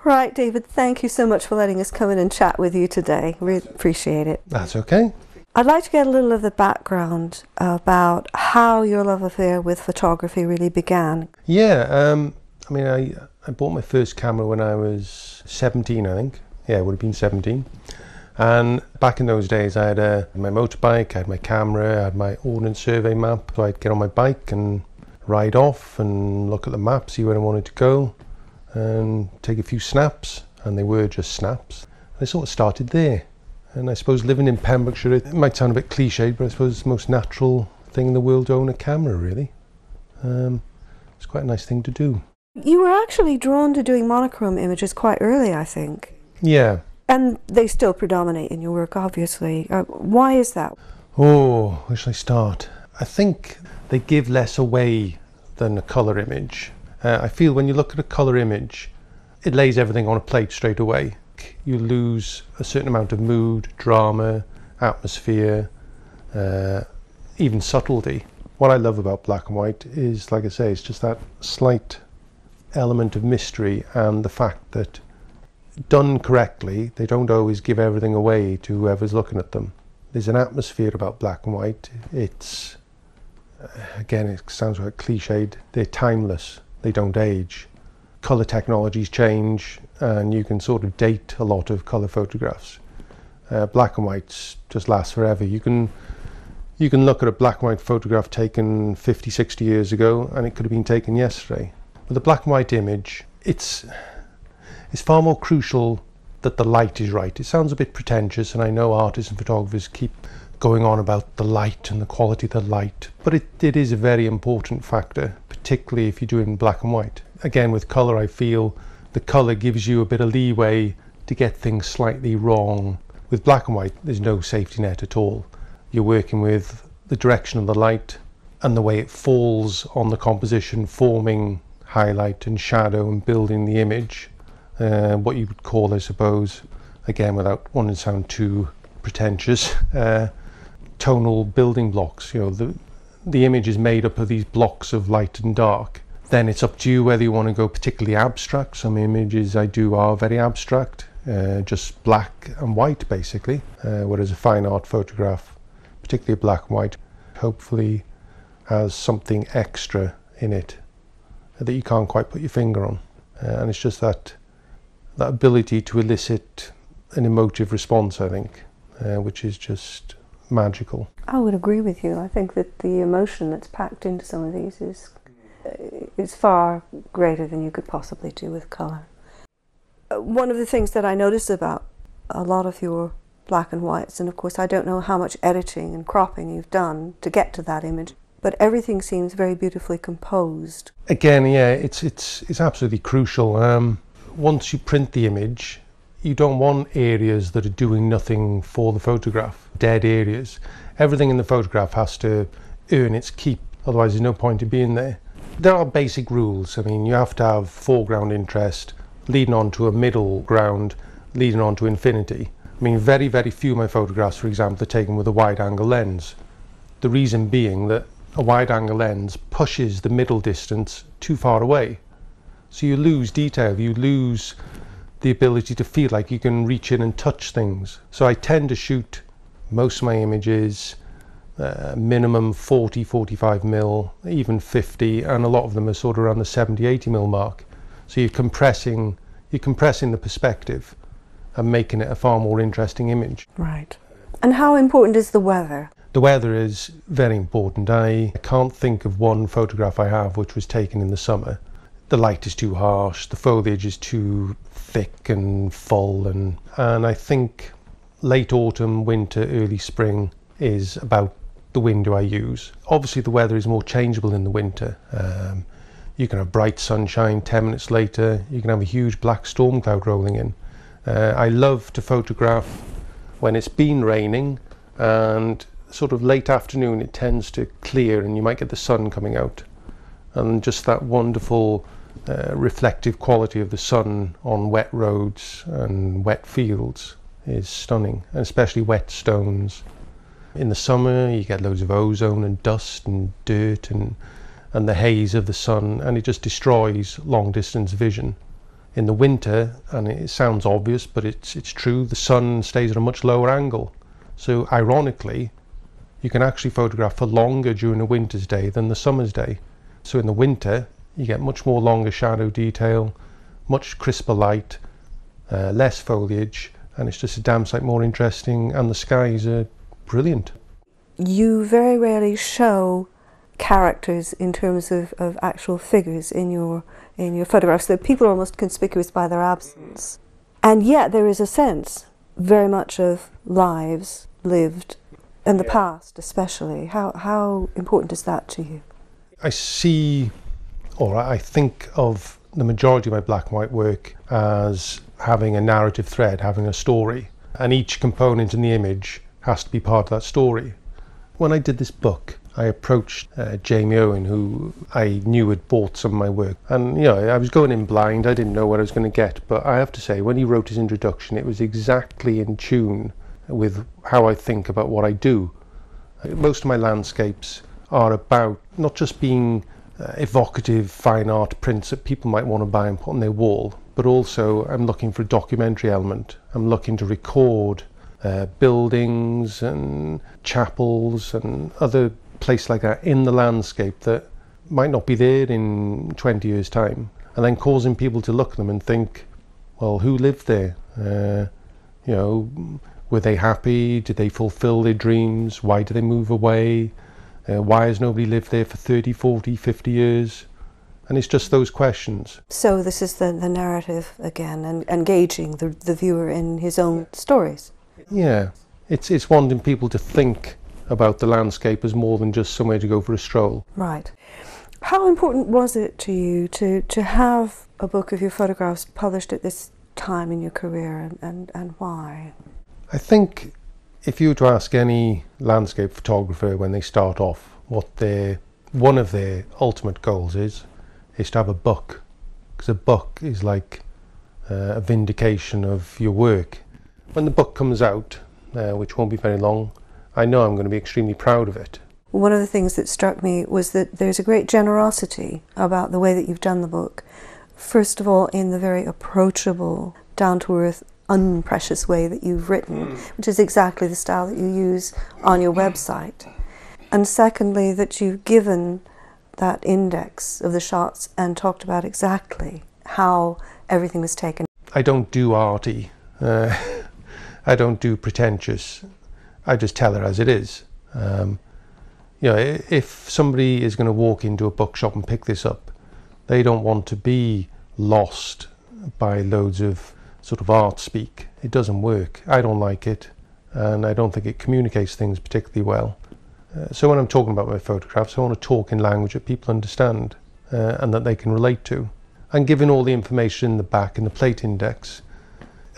Right, David, thank you so much for letting us come in and chat with you today. Really appreciate it. That's okay. I'd like to get a little of the background about how your love affair with photography really began. Yeah, I mean, I bought my first camera when I was 17, I think. Yeah, it would have been 17. And back in those days, I had my motorbike, I had my camera, I had my Ordnance Survey map. So I'd get on my bike and ride off and look at the map, see where I wanted to go, and take a few snaps. And they were just snaps. And I sort of started there. And I suppose living in Pembrokeshire, it might sound a bit cliched, but I suppose it's the most natural thing in the world to own a camera, really. It's quite a nice thing to do. You were actually drawn to doing monochrome images quite early, I think. Yeah. And they still predominate in your work, obviously. Why is that? Oh, where shall I start? I think they give less away than a colour image. I feel when you look at a colour image, it lays everything on a plate straight away. You lose a certain amount of mood, drama, atmosphere, even subtlety. What I love about black and white is, like I say, it's just that slight element of mystery, and the fact that done correctly, they don't always give everything away to whoever's looking at them. There's an atmosphere about black and white. It's, again, it sounds quite cliched, they're timeless, they don't age. Colour technologies change, and you can sort of date a lot of colour photographs. Black and whites just last forever. You can look at a black and white photograph taken 50, 60 years ago, and it could have been taken yesterday. With a black and white image, it's far more crucial that the light is right. It sounds a bit pretentious, and I know artists and photographers keep going on about the light and the quality of the light, but it is a very important factor, particularly if you're doing black and white. Again, with colour, I feel the colour gives you a bit of leeway to get things slightly wrong. With black and white, there's no safety net at all. You're working with the direction of the light and the way it falls on the composition, forming highlight and shadow and building the image. What you would call, I suppose, again, without wanting to sound too pretentious, tonal building blocks. You know, the image is made up of these blocks of light and dark. Then it's up to you whether you want to go particularly abstract. Some images I do are very abstract, just black and white basically, whereas a fine art photograph, particularly black and white, hopefully has something extra in it that you can't quite put your finger on. And it's just that ability to elicit an emotive response, I think, which is just magical. I would agree with you. I think that the emotion that's packed into some of these is far greater than you could possibly do with colour. One of the things that I noticed about a lot of your black and whites, and of course I don't know how much editing and cropping you've done to get to that image, but everything seems very beautifully composed. Again, yeah, it's absolutely crucial. Once you print the image, you don't want areas that are doing nothing for the photograph, dead areas. Everything in the photograph has to earn its keep, otherwise there's no point in being there. There are basic rules. I mean, you have to have foreground interest, leading on to a middle ground, leading on to infinity. I mean, very, very few of my photographs, for example, are taken with a wide-angle lens. The reason being that a wide-angle lens pushes the middle distance too far away. So you lose detail, you lose the ability to feel like you can reach in and touch things. So I tend to shoot most of my images minimum 40, 45 mil, even 50, and a lot of them are sort of around the 70, 80 mil mark. So you're compressing the perspective and making it a far more interesting image. Right. And how important is the weather? The weather is very important. I can't think of one photograph I have which was taken in the summer. The light is too harsh, the foliage is too thick and full, and I think late autumn, winter, early spring is about the window I use. Obviously the weather is more changeable in the winter. You can have bright sunshine, 10 minutes later you can have a huge black storm cloud rolling in. I love to photograph when it's been raining, and sort of late afternoon it tends to clear and you might get the sun coming out, and just that wonderful reflective quality of the sun on wet roads and wet fields is stunning, and especially wet stones. In the summer you get loads of ozone and dust and dirt and the haze of the sun, and it just destroys long distance vision. In the winter, and it sounds obvious, but it's true, the sun stays at a much lower angle. So ironically, you can actually photograph for longer during a winter's day than the summer's day. So in the winter, you get much more longer shadow detail, much crisper light, less foliage, and it's just a damn sight more interesting, and the skies are brilliant. You very rarely show characters in terms of actual figures in your photographs. So people are almost conspicuous by their absence. And yet there is a sense very much of lives lived in the past, especially. How important is that to you? I see, or I think of the majority of my black and white work as having a narrative thread, having a story, and each component in the image has to be part of that story. When I did this book, I approached Jamie Owen, who I knew had bought some of my work, and I was going in blind. I didn't know what I was going to get, but I have to say, when he wrote his introduction, it was exactly in tune with how I think about what I do. Most of my landscapes are about not just being evocative fine art prints that people might want to buy and put on their wall, but also I'm looking for a documentary element. I'm looking to record buildings and chapels and other places like that in the landscape that might not be there in 20 years' time, and then causing people to look at them and think, well, who lived there? Were they happy? Did they fulfill their dreams? Why did they move away? Why has nobody lived there for 30, 40, 50 years? And it's just those questions. So this is the narrative again, and engaging the viewer in his own stories. Yeah, it's wanting people to think about the landscape as more than just somewhere to go for a stroll. Right. How important was it to you to have a book of your photographs published at this time in your career, and why? I think if you were to ask any landscape photographer when they start off what one of their ultimate goals is to have a book, because a book is like a vindication of your work. When the book comes out, which won't be very long, I know I'm going to be extremely proud of it. One of the things that struck me was that there's a great generosity about the way that you've done the book. First of all, in the very approachable, down-to-earth, unprecious way that you've written, which is exactly the style that you use on your website. And secondly, that you've given that index of the shots and talked about exactly how everything was taken. I don't do arty. I don't do pretentious. I just tell it as it is. If somebody is going to walk into a bookshop and pick this up, they don't want to be lost by loads of sort of art speak. It doesn't work. I don't like it, and I don't think it communicates things particularly well. So when I'm talking about my photographs, I want to talk in language that people understand and that they can relate to. And given all the information in the back in the plate index,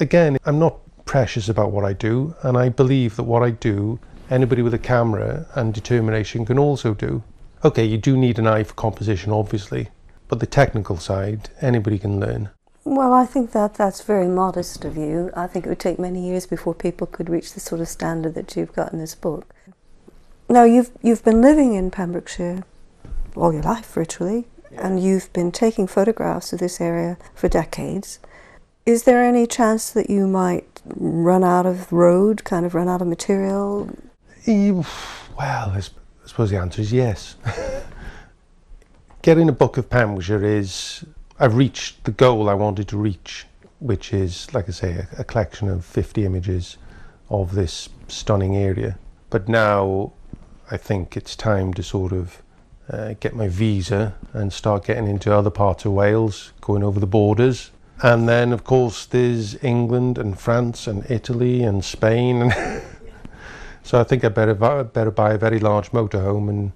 again, I'm not precious about what I do, and I believe that what I do, anybody with a camera and determination can also do. Okay, you do need an eye for composition, obviously, but the technical side, anybody can learn. Well, I think that's very modest of you. I think it would take many years before people could reach the sort of standard that you've got in this book. Now, you've been living in Pembrokeshire all your life, virtually, and you've been taking photographs of this area for decades. Is there any chance that you might run out of road, kind of run out of material? Well, I suppose the answer is yes. Getting a book of Pembrokeshire is, I've reached the goal I wanted to reach, which is, like I say, a collection of 50 images of this stunning area. But now I think it's time to sort of get my visa and start getting into other parts of Wales, going over the borders. And then, of course, there's England and France and Italy and Spain. So I think I better buy a very large motorhome and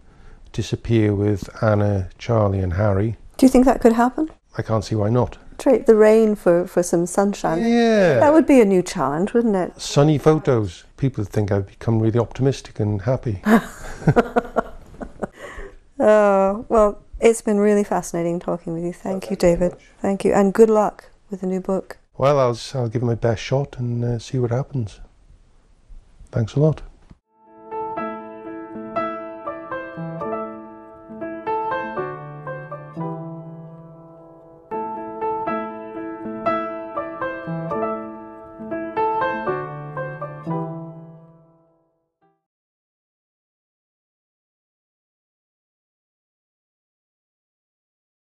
disappear with Anna, Charlie and Harry. Do you think that could happen? I can't see why not. Trade the rain for some sunshine. Yeah. That would be a new challenge, wouldn't it? Sunny photos. People would think I've become really optimistic and happy. Oh, well, it's been really fascinating talking with you. Thank you, David. Thank you. And good luck with the new book. Well, I'll give it my best shot and see what happens. Thanks a lot.